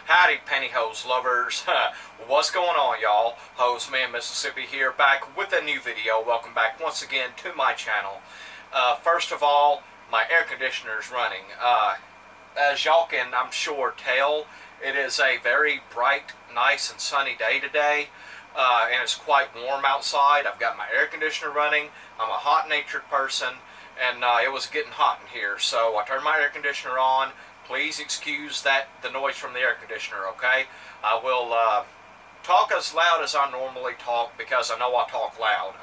Howdy, pantyhose lovers. What's going on, y'all? Hoseman Mississippi here, back with a new video. Welcome back once again to my channel. First of all, my air conditioner is running. As y'all can, I'm sure, tell, it is a very bright, nice, and sunny day today. And it's quite warm outside. I've got my air conditioner running. I'm a hot-natured person, and it was getting hot in here, so I turned my air conditioner on. Please excuse the noise from the air conditioner, okay? I will talk as loud as I normally talk because I know I talk loud.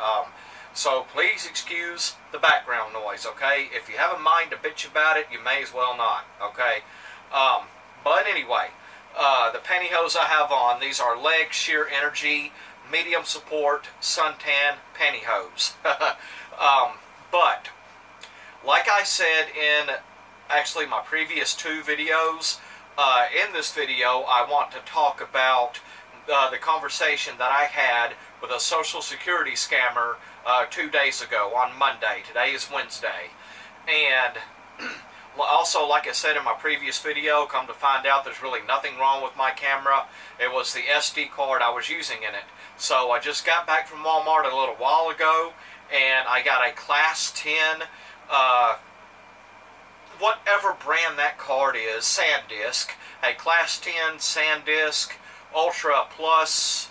So please excuse the background noise, okay? If you have a mind to bitch about it, you may as well not, okay? But anyway, the pantyhose I have on, these are Leg Sheer Energy Medium Support Suntan Pantyhose. But, like I said in actually my previous two videos, in this video I want to talk about the conversation that I had with a Social Security scammer 2 days ago on Monday. Today is Wednesday. And also, like I said in my previous video, come to find out there's really nothing wrong with my camera. It was the SD card I was using in it. So I just got back from Walmart a little while ago, and I got a Class 10 whatever brand that card is, SanDisk, a Class 10 SanDisk Ultra Plus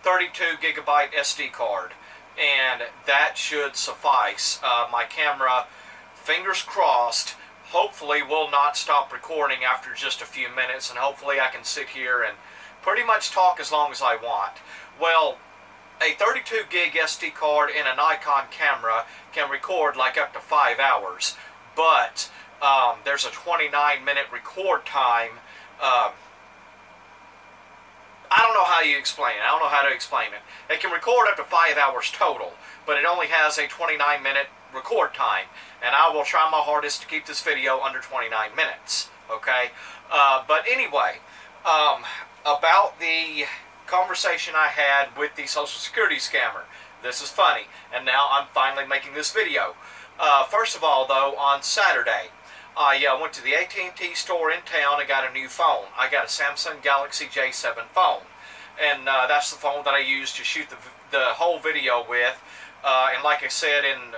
32 gigabyte SD card, and that should suffice. My camera, fingers crossed, hopefully will not stop recording after just a few minutes, and hopefully I can sit here and pretty much talk as long as I want. Well, a 32 gig SD card in a Nikon camera can record like up to 5 hours, but there's a 29-minute record time. I don't know how you explain it. I don't know how to explain it. It can record up to 5 hours total, but it only has a 29-minute record time. And I will try my hardest to keep this video under 29 minutes. Okay? But anyway, about the conversation I had with the Social Security scammer. This is funny. And now I'm finally making this video. First of all, though, on Saturday, I went to the AT&T store in town and got a new phone. I got a Samsung Galaxy J7 phone. And that's the phone that I used to shoot the whole video with. And like I said in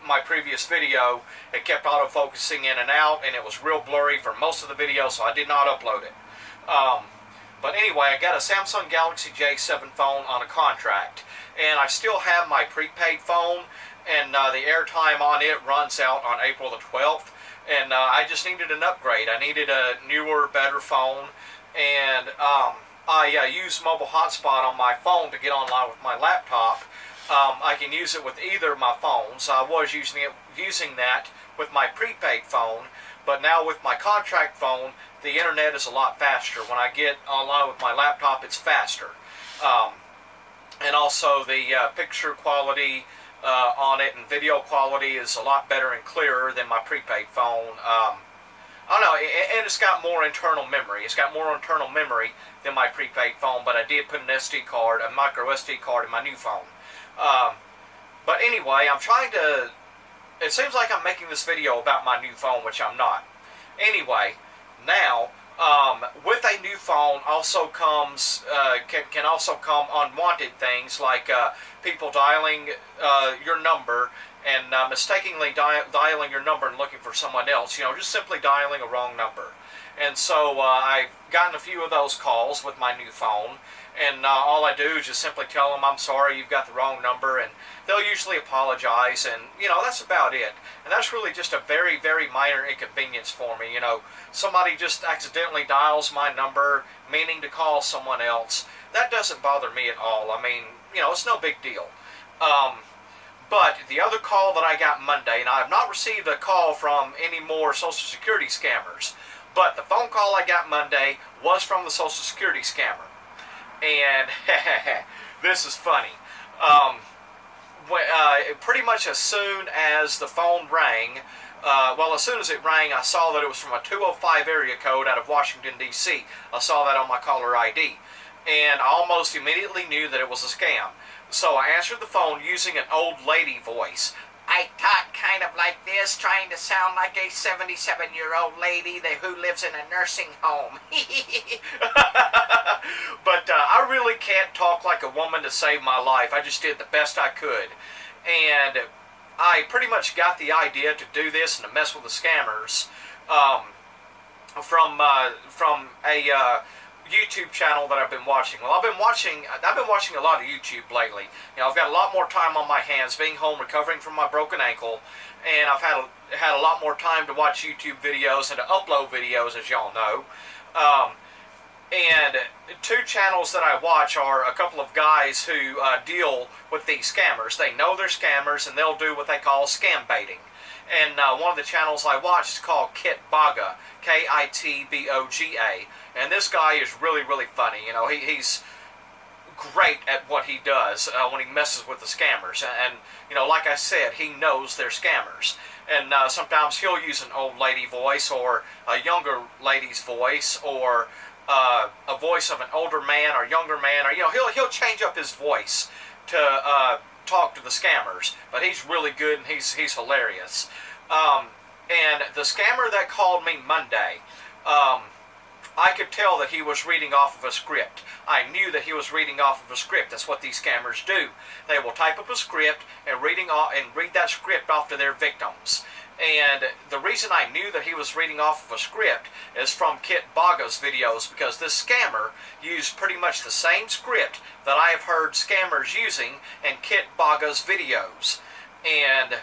my previous video, it kept autofocusing in and out, and it was real blurry for most of the video, so I did not upload it. But anyway, I got a Samsung Galaxy J7 phone on a contract. And I still have my prepaid phone, and the airtime on it runs out on April the 12th. And I just needed an upgrade. I needed a newer, better phone. And I use mobile hotspot on my phone to get online with my laptop. I can use it with either of my phones. I was using that with my prepaid phone, but now with my contract phone, the internet is a lot faster. When I get online with my laptop, it's faster. And also the picture quality on it and video quality is a lot better and clearer than my prepaid phone. I don't know, and it's got more internal memory. It's got more internal memory than my prepaid phone, but I did put an SD card, a micro SD card in my new phone. But anyway, I'm trying to, it seems like I'm making this video about my new phone, which I'm not. Anyway, now, with a new phone also comes, can also come unwanted things like people dialing your number and mistakenly dialing your number and looking for someone else. You know, just simply dialing a wrong number. And so I've gotten a few of those calls with my new phone, and all I do is just simply tell them, I'm sorry, you've got the wrong number, and they'll usually apologize, and, you know, that's about it. And that's really just a very, very minor inconvenience for me. You know, somebody just accidentally dials my number, meaning to call someone else. That doesn't bother me at all. I mean, you know, it's no big deal. But the other call that I got Monday, and I have not received a call from any more Social Security scammers, but the phone call I got Monday was from the Social Security scammer. And this is funny. Pretty much as soon as the phone rang, as soon as it rang, I saw that it was from a 205 area code out of Washington, D.C. I saw that on my caller ID. And I almost immediately knew that it was a scam. So I answered the phone using an old lady voice. I talk kind of like this, trying to sound like a 77-year-old lady who lives in a nursing home. But I really can't talk like a woman to save my life. I just did the best I could. And I pretty much got the idea to do this and to mess with the scammers from a YouTube channel that I've been watching. Well, I've been watching a lot of YouTube lately. You know, I've got a lot more time on my hands, being home recovering from my broken ankle, and I've had a lot more time to watch YouTube videos and to upload videos, as y'all know. And two channels that I watch are a couple of guys who deal with these scammers. They know they're scammers, and they'll do what they call scam baiting. And one of the channels I watch is called Kitboga, Kitboga. And this guy is really, really funny. You know, he's great at what he does when he messes with the scammers. And, you know, like I said, he knows they're scammers. And sometimes he'll use an old lady voice or a younger lady's voice or a voice of an older man or younger man. Or, you know, he'll change up his voice to talk to the scammers. But he's really good and he's hilarious. And the scammer that called me Monday, I could tell that he was reading off of a script. I knew that he was reading off of a script. That's what these scammers do. They will type up a script and read that script off to their victims. And the reason I knew that he was reading off of a script is from Kitboga's videos, because this scammer used pretty much the same script that I have heard scammers using in Kitboga's videos. And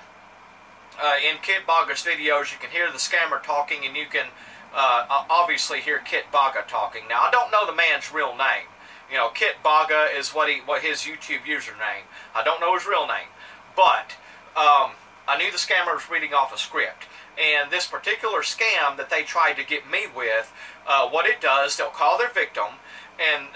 in Kitboga's videos, you can hear the scammer talking, and you can obviously hear Kitboga talking. Now, I don't know the man's real name. You know, Kitboga is what his YouTube username. I don't know his real name, but I knew the scammer was reading off a script. And this particular scam that they tried to get me with, what it does, they'll call their victim, and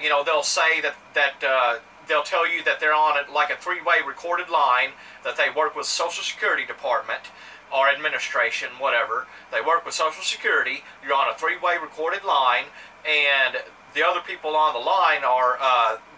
you know, they'll say that they'll tell you that they're on like a three-way recorded line, that they work with Social Security Department or administration, whatever. They work with Social Security. You're on a three-way recorded line, and the other people on the line are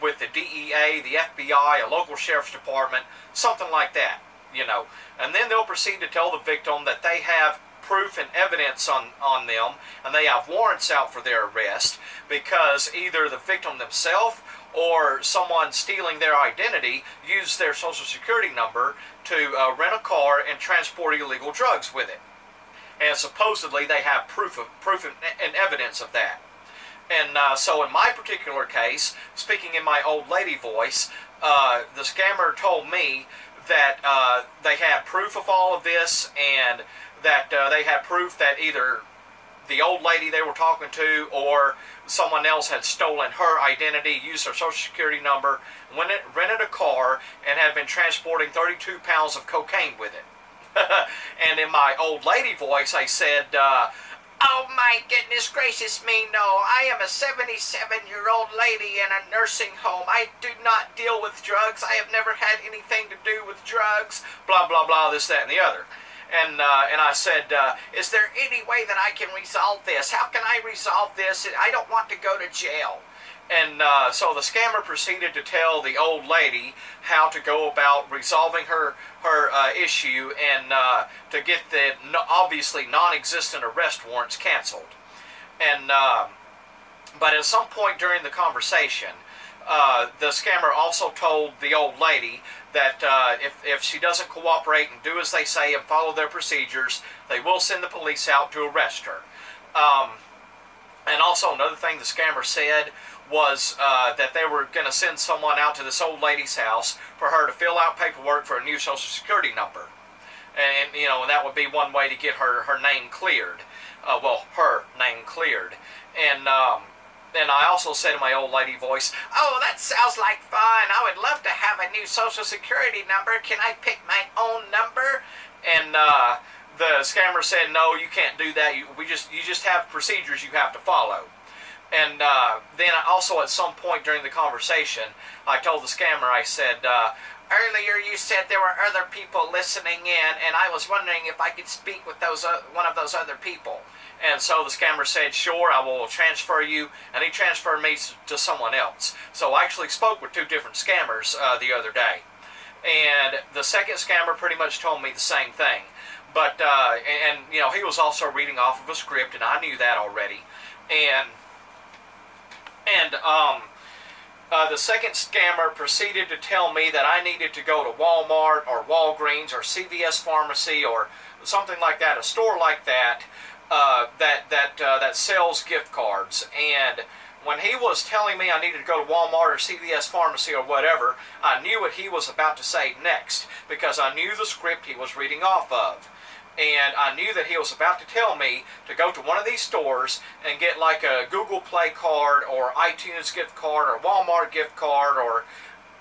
with the DEA, the FBI, a local sheriff's department, something like that, you know. And then they'll proceed to tell the victim that they have proof and evidence on them, and they have warrants out for their arrest, because either the victim themselves or someone stealing their identity used their Social Security number to rent a car and transport illegal drugs with it. And supposedly they have proof and evidence of that. And so in my particular case, speaking in my old lady voice, the scammer told me that they had proof of all of this, and that they had proof that either the old lady they were talking to or someone else had stolen her identity, used her Social Security number, rented a car, and had been transporting 32 pounds of cocaine with it. And in my old lady voice, I said, oh my goodness gracious me, no, I am a 77-year-old lady in a nursing home. I do not deal with drugs. I have never had anything to do with drugs. Blah, blah, blah, this, that, and the other. And I said, is there any way that I can resolve this? How can I resolve this? I don't want to go to jail. And so the scammer proceeded to tell the old lady how to go about resolving her issue and to get the obviously non-existent arrest warrants canceled. And but at some point during the conversation, the scammer also told the old lady that if she doesn't cooperate and do as they say and follow their procedures, they will send the police out to arrest her. And also another thing the scammer said was that they were going to send someone out to this old lady's house for her to fill out paperwork for a new Social Security number. And, you know, and that would be one way to get her name cleared. Well, her name cleared. And I also said in my old lady voice, oh, that sounds like fun. I would love to have a new Social Security number. Can I pick my own number? And the scammer said, no, you can't do that. You just have procedures you have to follow. And then also at some point during the conversation, I told the scammer, I said, earlier you said there were other people listening in, and I was wondering if I could speak with one of those other people. And so the scammer said, sure, I will transfer you, and he transferred me to someone else. So I actually spoke with two different scammers the other day. And the second scammer pretty much told me the same thing. But, and you know, he was also reading off of a script, and I knew that already. And the second scammer proceeded to tell me that I needed to go to Walmart or Walgreens or CVS Pharmacy or something like that, a store like that, that sells gift cards. And when he was telling me I needed to go to Walmart or CVS Pharmacy or whatever, I knew what he was about to say next, because I knew the script he was reading off of. And I knew that he was about to tell me to go to one of these stores and get like a Google Play card or iTunes gift card or Walmart gift card or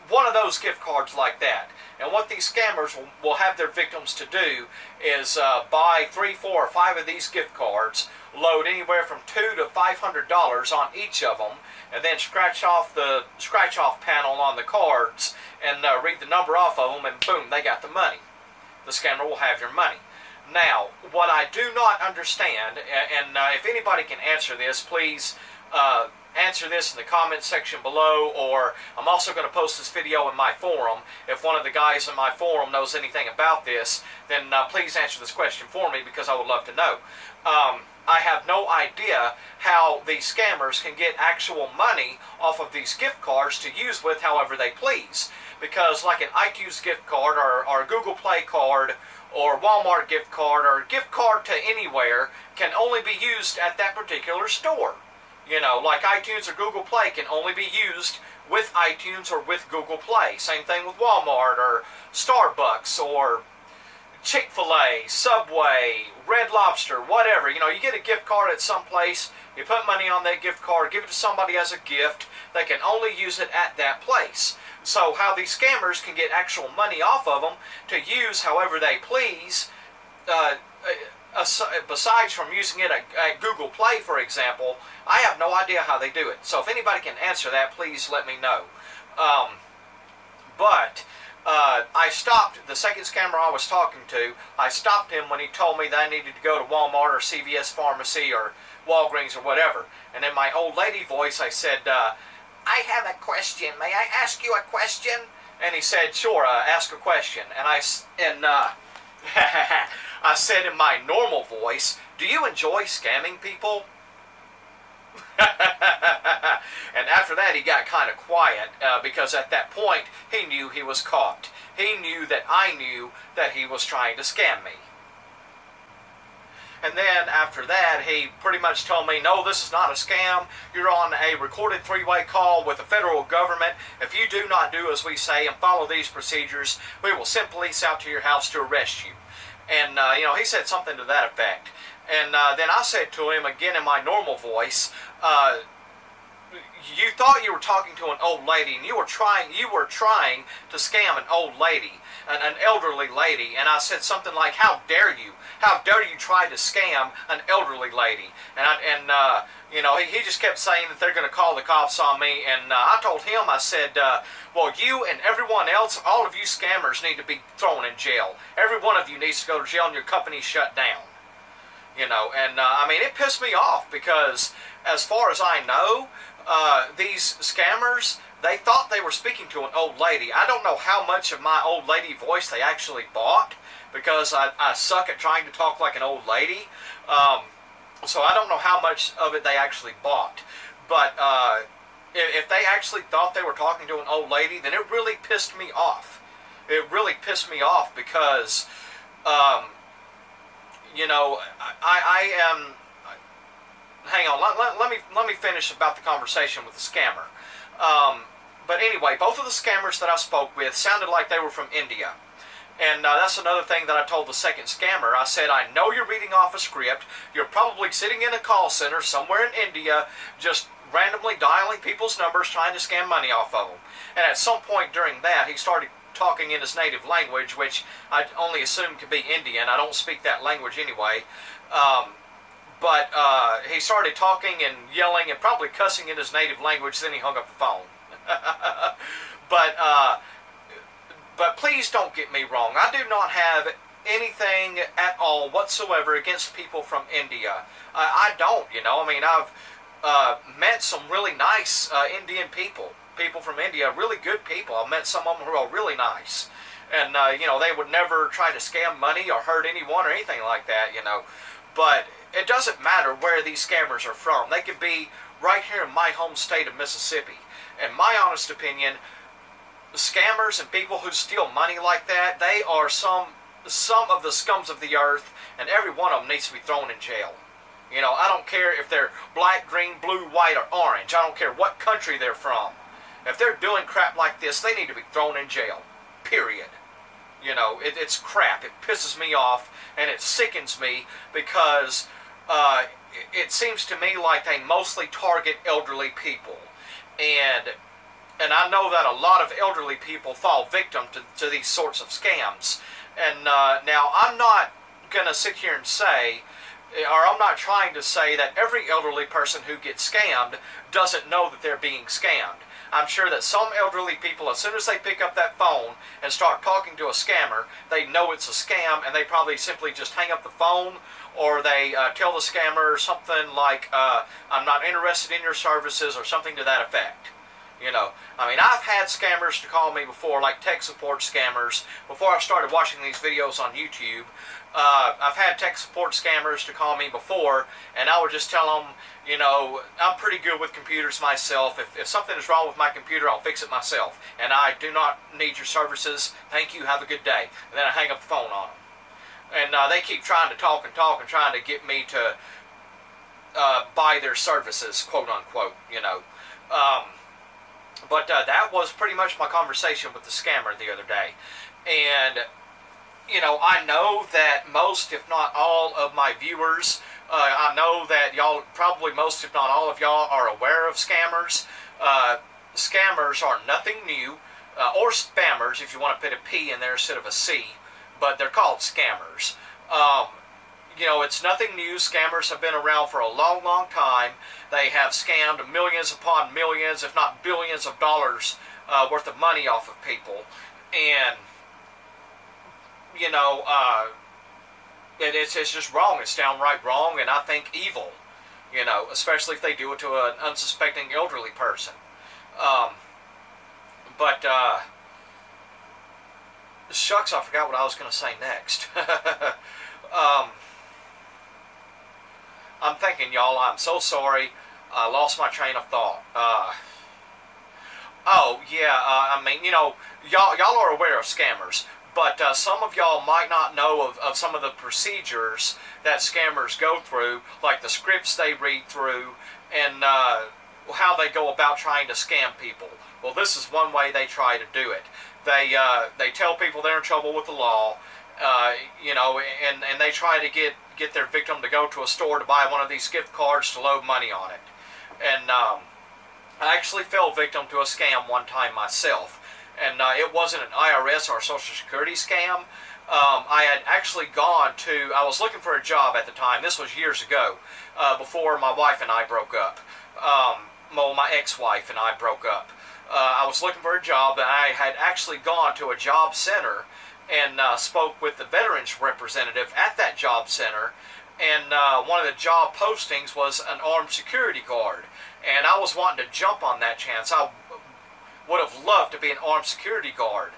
one of those gift cards like that. And what these scammers will have their victims to do is buy 3, 4, or 5 of these gift cards, load anywhere from $200 to $500 on each of them, and then scratch off the scratch-off panel on the cards and read the number off of them, and boom, they got the money. The scammer will have your money. Now, what I do not understand, and if anybody can answer this, please answer this in the comment section below, or I'm also going to post this video in my forum. If one of the guys in my forum knows anything about this, then please answer this question for me, because I would love to know. I have no idea how these scammers can get actual money off of these gift cards to use with however they please. Because like an iTunes gift card or a Google Play card or Walmart gift card or gift card to anywhere can only be used at that particular store. You know, like iTunes or Google Play can only be used with iTunes or with Google Play. Same thing with Walmart or Starbucks or Chick-fil-A, Subway, Red Lobster, whatever. You know, you get a gift card at some place, you put money on that gift card, give it to somebody as a gift, they can only use it at that place. So how these scammers can get actual money off of them to use however they please, besides from using it at Google Play, for example, I have no idea how they do it. So if anybody can answer that, please let me know. I stopped the second scammer I was talking to. I stopped him when he told me that I needed to go to Walmart or CVS Pharmacy or Walgreens or whatever. And in my old lady voice, I said, I have a question. May I ask you a question? And he said, sure, ask a question. And I said in my normal voice, do you enjoy scamming people? And after that he got kind of quiet, because at that point he knew he was caught. He knew that I knew that he was trying to scam me. And then after that he pretty much told me, no, this is not a scam. You're on a recorded 3-way call with the federal government. If you do not do as we say and follow these procedures, we will send police out to your house to arrest you. And you know, he said something to that effect. And then I said to him again in my normal voice, you thought you were talking to an old lady, and you were trying to scam an old lady, an elderly lady. And I said something like, how dare you? How dare you try to scam an elderly lady? And you know, he just kept saying that they're going to call the cops on me. And I told him, I said, well, you and everyone else, all of you scammers need to be thrown in jail. Every one of you needs to go to jail and your company shut down. You know, and I mean, it pissed me off, because as far as I know, these scammers, they thought they were speaking to an old lady. I don't know how much of my old lady voice they actually bought, because I suck at trying to talk like an old lady. So I don't know how much of it they actually bought. But if they actually thought they were talking to an old lady, then it really pissed me off. It really pissed me off, because you know, I am. Hang on. Let me finish about the conversation with the scammer. But anyway, both of the scammers that I spoke with sounded like they were from India. And that's another thing that I told the second scammer. I said, I know you're reading off a script. You're probably sitting in a call center somewhere in India, just randomly dialing people's numbers, trying to scam money off of them. And at some point during that, he started talking in his native language, which I only assumed could be Indian. I don't speak that language anyway. But he started talking and yelling and probably cussing in his native language, then he hung up the phone. But please don't get me wrong. I do not have anything at all whatsoever against people from India. I don't, you know. I mean, I've met some really nice Indian people. people from India, really good people. I've met some of them who are really nice. And, they would never try to scam money or hurt anyone or anything like that, But it doesn't matter where these scammers are from. They could be right here in my home state of Mississippi. In my honest opinion, scammers and people who steal money like that, they are some of the scums of the earth, and every one of them needs to be thrown in jail. I don't care if they're black, green, blue, white, or orange. I don't care what country they're from. If they're doing crap like this, they need to be thrown in jail. Period. It's crap. It pisses me off, and it sickens me because it seems to me like they mostly target elderly people. And I know that a lot of elderly people fall victim to these sorts of scams. And now, I'm not going to sit here and say, or I'm not trying to say that every elderly person who gets scammed doesn't know that they're being scammed. I'm sure that some elderly people, as soon as they pick up that phone and start talking to a scammer, they know it's a scam, and they probably simply just hang up the phone, or they tell the scammer something like, I'm not interested in your services, or something to that effect. I've had scammers to call me before, like tech support scammers, before I started watching these videos on YouTube. I've had tech support scammers to call me before, and I would just tell them, I'm pretty good with computers myself. If something is wrong with my computer, I'll fix it myself. And I do not need your services. Thank you. Have a good day. And then I hang up the phone on them. And they keep trying to talk and trying to get me to buy their services, quote unquote, But that was pretty much my conversation with the scammer the other day. And, I know that most, if not all, of my viewers, I know that y'all, probably most, if not all of y'all, are aware of scammers. Scammers are nothing new, or spammers, if you want to put a P in there instead of a C, but they're called scammers. It's nothing new. Scammers have been around for a long, long time. They have scammed millions upon millions, if not billions of dollars worth of money off of people. And, it's just wrong. It's downright wrong, and I think evil, especially if they do it to an unsuspecting elderly person. Shucks, I forgot what I was going to say next. I'm thinking, y'all, I'm so sorry. I lost my train of thought. Y'all are aware of scammers, but some of y'all might not know of some of the procedures that scammers go through, like the scripts they read through, and how they go about trying to scam people. Well, this is one way they try to do it. They tell people they're in trouble with the law, and they try to get their victim to go to a store to buy one of these gift cards to load money on it. And I actually fell victim to a scam one time myself. And it wasn't an IRS or Social Security scam. I had actually I was looking for a job at the time. This was years ago, before my wife and I broke up. My ex-wife and I broke up. I was looking for a job, and I had actually gone to a job center and spoke with the veterans representative at that job center. And one of the job postings was an armed security guard. And I was wanting to jump on that chance. I would have loved to be an armed security guard,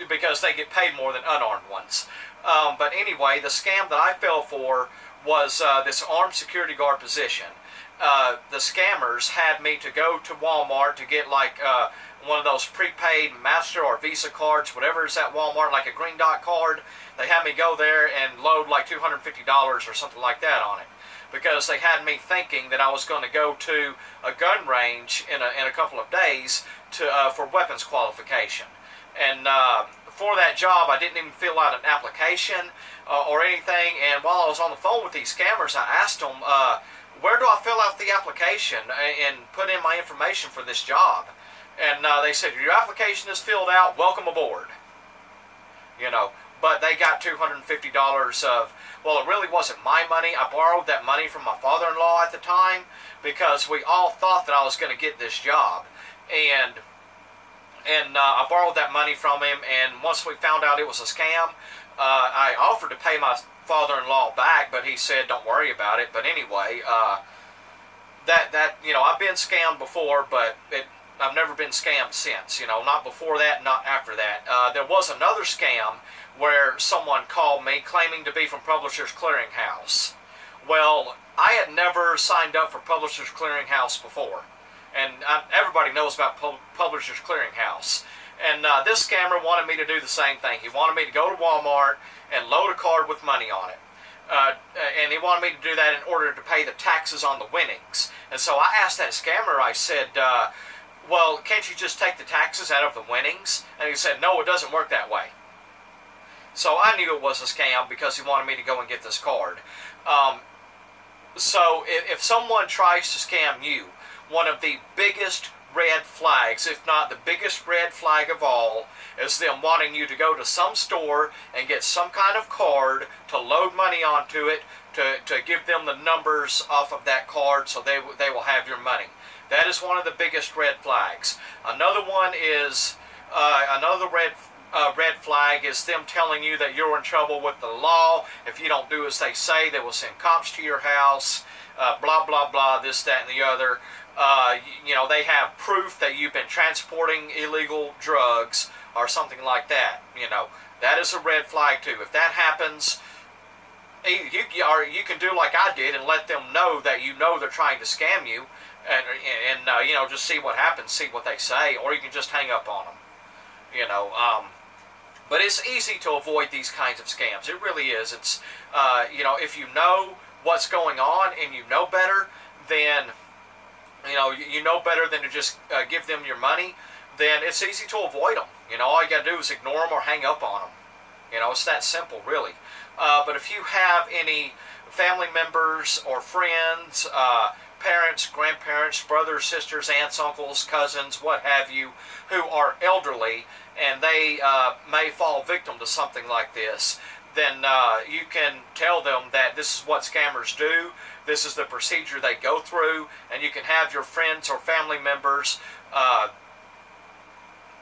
because they get paid more than unarmed ones. But anyway, the scam that I fell for was this armed security guard position. The scammers had me to go to Walmart to get one of those prepaid Master or Visa cards, whatever is at Walmart, like a green dot card. They had me go there and load like $250 or something like that on it, because they had me thinking that I was going to go to a gun range in a couple of days for weapons qualification. And for that job, I didn't even fill out an application or anything. And while I was on the phone with these scammers, I asked them, where do I fill out the application and put in my information for this job? And they said, your application is filled out, welcome aboard. But they got $250 of, well, it really wasn't my money. I borrowed that money from my father-in-law at the time, because we all thought that I was going to get this job. And I borrowed that money from him, and once we found out it was a scam, I offered to pay my father-in-law back, but he said, don't worry about it. But anyway, I've been scammed before, but I've never been scammed since. Not before that, not after that. There was another scam where someone called me claiming to be from Publishers Clearinghouse. Well, I had never signed up for Publishers Clearinghouse before, and everybody knows about Publishers Clearinghouse. And this scammer wanted me to do the same thing. He wanted me to go to Walmart and load a card with money on it. And he wanted me to do that in order to pay the taxes on the winnings. And so I asked that scammer, I said, well, can't you just take the taxes out of the winnings? And he said, no, it doesn't work that way. So I knew it was a scam because he wanted me to go and get this card. So if someone tries to scam you, one of the biggest red flags, if not the biggest red flag of all, is them wanting you to go to some store and get some kind of card to load money onto it, to give them the numbers off of that card so they will have your money. That is one of the biggest red flags. Another one is, another red flag is them telling you that you're in trouble with the law. If you don't do as they say, they will send cops to your house, blah, blah, blah, this, that, and the other. They have proof that you've been transporting illegal drugs or something like that. That is a red flag too. If that happens, you can do like I did and let them know that they're trying to scam you, and just see what happens, see what they say, or you can just hang up on them. But it's easy to avoid these kinds of scams. It really is. It's if you know what's going on and you know better, then you know better than to just give them your money, then it's easy to avoid them. All you got to do is ignore them or hang up on them. It's that simple, really. But if you have any family members or friends, parents, grandparents, brothers, sisters, aunts, uncles, cousins, what have you, who are elderly and they may fall victim to something like this, then you can tell them that this is what scammers do, this is the procedure they go through, and you can have your friends or family members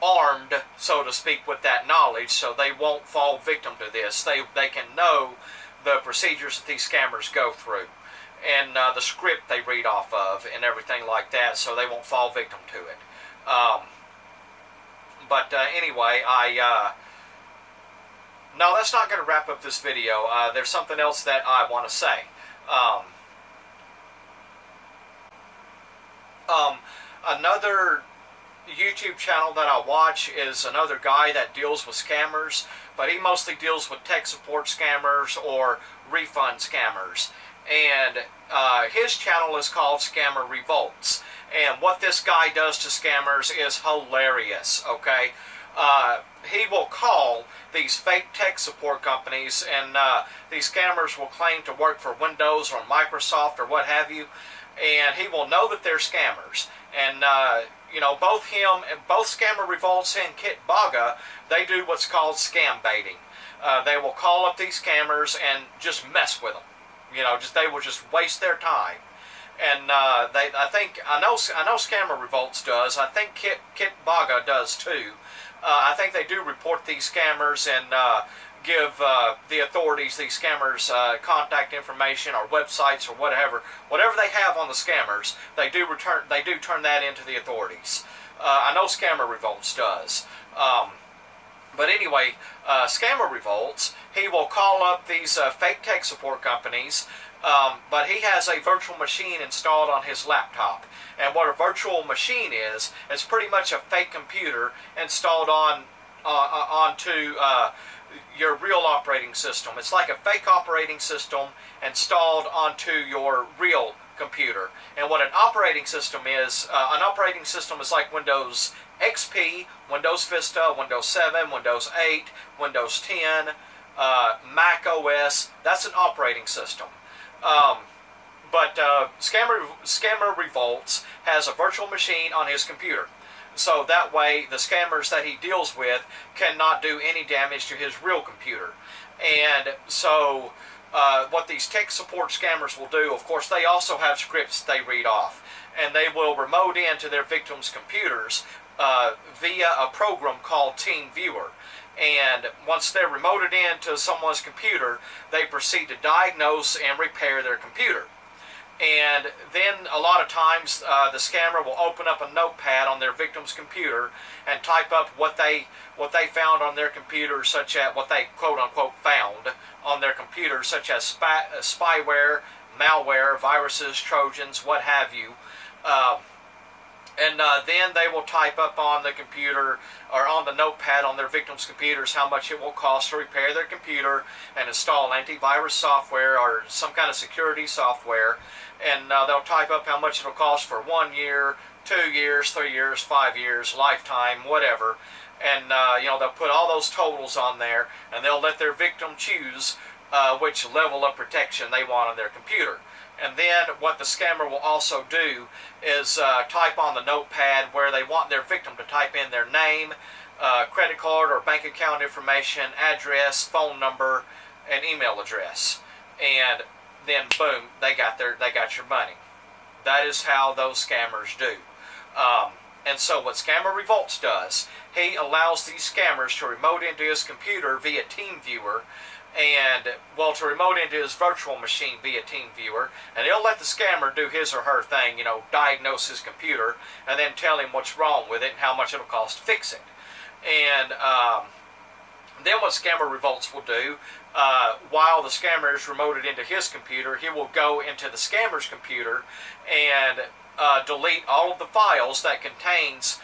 armed, so to speak, with that knowledge, so they won't fall victim to this. They can know the procedures that these scammers go through, and the script they read off of, and everything like that, so they won't fall victim to it. Anyway, no, that's not going to wrap up this video. There's something else that I want to say. Another YouTube channel that I watch is another guy that deals with scammers, but he mostly deals with tech support scammers or refund scammers. And his channel is called Scammer Revolts. And what this guy does to scammers is hilarious, okay? He will call these fake tech support companies, and these scammers will claim to work for Windows or Microsoft or what have you, and he will know that they're scammers. And both Scammer Revolts and Kit Baga, they do what's called scam baiting. They will call up these scammers and just mess with them. They will just waste their time. And I know Scammer Revolts does. I think Kit Baga does too. I think they do report these scammers and give the authorities these scammers contact information or websites or whatever they have on the scammers. They do turn that into the authorities. I know Scammer Revolts does. But anyway, Scammer Revolts, he will call up these fake tech support companies, but he has a virtual machine installed on his laptop. And what a virtual machine is, it's pretty much a fake computer installed onto your real operating system. It's like a fake operating system installed onto your real computer. And what an operating system is like Windows XP, Windows Vista, Windows 7, Windows 8, Windows 10, Mac OS. That's an operating system. But Scammer Revolts has a virtual machine on his computer. So that way the scammers that he deals with cannot do any damage to his real computer. And so what these tech support scammers will do, of course, they also have scripts they read off. And they will remote into their victims' computers via a program called TeamViewer. And once they're remoted into someone's computer, they proceed to diagnose and repair their computer. And then a lot of times the scammer will open up a notepad on their victim's computer and type up what they found on their computer, such as what they quote unquote found on their computer, such as spyware, malware, viruses, trojans, what have you. And then they will type up on the computer or on the notepad on their victims' computers how much it will cost to repair their computer and install antivirus software or some kind of security software. And they'll type up how much it'll cost for 1 year, 2 years, 3 years, 5 years, lifetime, whatever. And they'll put all those totals on there, and they'll let their victim choose which level of protection they want on their computer. And then what the scammer will also do is type on the notepad where they want their victim to type in their name, credit card or bank account information, address, phone number, and email address. And then boom, they got your money. That is how those scammers do. And so what Scammer Revolts does, he allows these scammers to remote into his computer via TeamViewer, and to remote into his virtual machine via TeamViewer, and he'll let the scammer do his or her thing, diagnose his computer, and then tell him what's wrong with it and how much it'll cost to fix it. And then what Scammer Revolts will do, while the scammer is remoted into his computer, he will go into the scammer's computer and delete all of the files that contains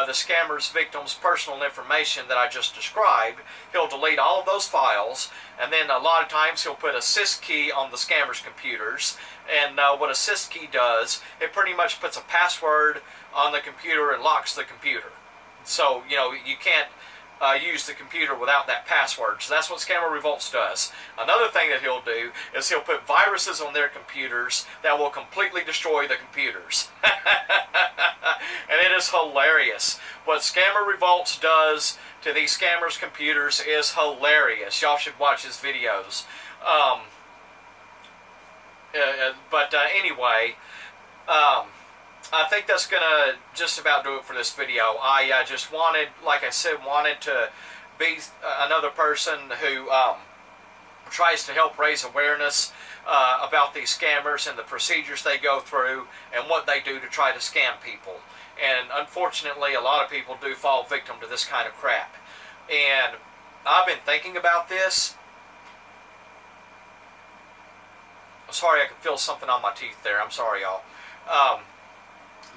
the scammer's victim's personal information that I just described. He'll delete all of those files, and then a lot of times he'll put a syskey on the scammer's computers. And what a syskey does, it pretty much puts a password on the computer and locks the computer. So, you can't use the computer without that password. So that's what Scammer Revolts does. Another thing that he'll do is he'll put viruses on their computers that will completely destroy the computers. And it is hilarious. What Scammer Revolts does to these scammers' computers is hilarious. Y'all should watch his videos. Anyway, I think that's going to just about do it for this video. I just wanted, like I said, to be another person who tries to help raise awareness about these scammers and the procedures they go through and what they do to try to scam people. And unfortunately, a lot of people do fall victim to this kind of crap. And I've been thinking about this. Sorry, I can feel something on my teeth there. I'm sorry, y'all.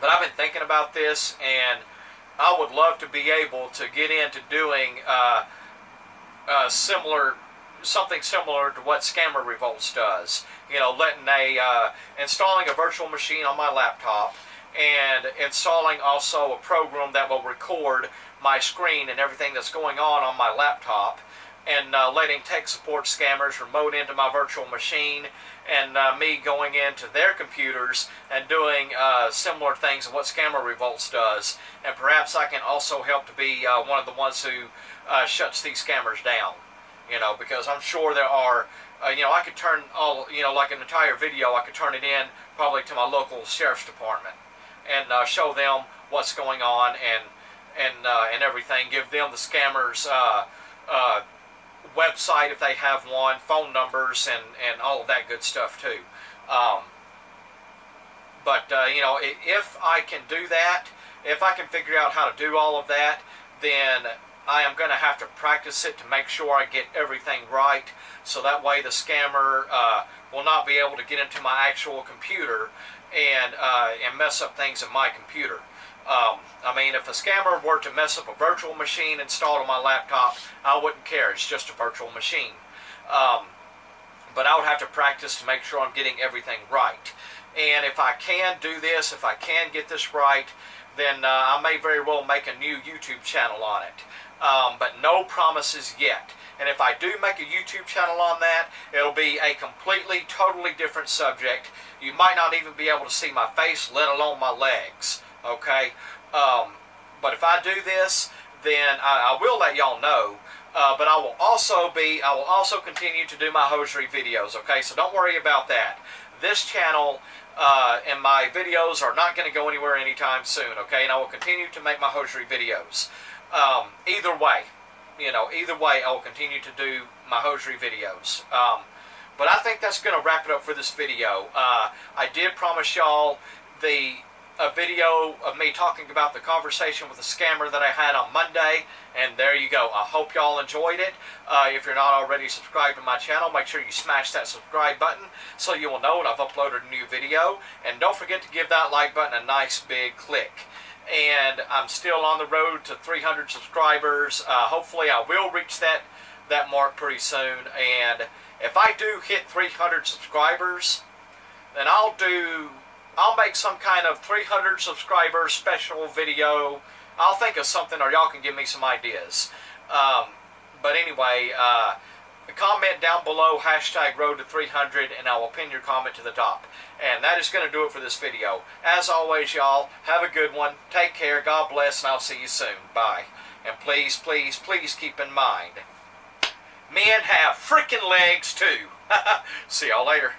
But I've been thinking about this, and I would love to be able to get into doing something similar to what Scammer Revolts does. Installing a virtual machine on my laptop, and installing also a program that will record my screen and everything that's going on my laptop, and letting tech support scammers remote into my virtual machine, and me going into their computers and doing similar things to what Scammer Revolts does. And perhaps I can also help to be one of the ones who shuts these scammers down. Because I'm sure there are, I could turn like an entire video, I could turn it in probably to my local sheriff's department and show them what's going on and everything. Give them the scammers website if they have one, phone numbers, and all of that good stuff too. If I can do that, if I can figure out how to do all of that, then I am going to have to practice it to make sure I get everything right, so that way the scammer will not be able to get into my actual computer and mess up things in my computer. If a scammer were to mess up a virtual machine installed on my laptop, I wouldn't care. It's just a virtual machine. But I would have to practice to make sure I'm getting everything right. And if I can do this, if I can get this right, then I may very well make a new YouTube channel on it. But no promises yet. And if I do make a YouTube channel on that, it'll be a completely, totally different subject. You might not even be able to see my face, let alone my legs. Okay? But if I do this, then I will let y'all know. But I will also continue to do my hosiery videos. Okay? So don't worry about that. This channel and my videos are not going to go anywhere anytime soon. Okay? And I will continue to make my hosiery videos. Either way, I will continue to do my hosiery videos. But I think that's going to wrap it up for this video. I did promise y'all a video of me talking about the conversation with the scammer that I had on Monday, and there you go. I hope y'all enjoyed it. If you're not already subscribed to my channel, make sure you smash that subscribe button so you will know when I've uploaded a new video. And don't forget to give that like button a nice big click. And I'm still on the road to 300 subscribers. Hopefully I will reach that mark pretty soon. And if I do hit 300 subscribers, then I'll make some kind of 300 subscriber special video. I'll think of something, or y'all can give me some ideas. But anyway, comment down below, #road to 300, and I will pin your comment to the top. And that is going to do it for this video. As always, y'all, have a good one. Take care. God bless, and I'll see you soon. Bye. And please, please, please keep in mind, men have freaking legs too. See y'all later.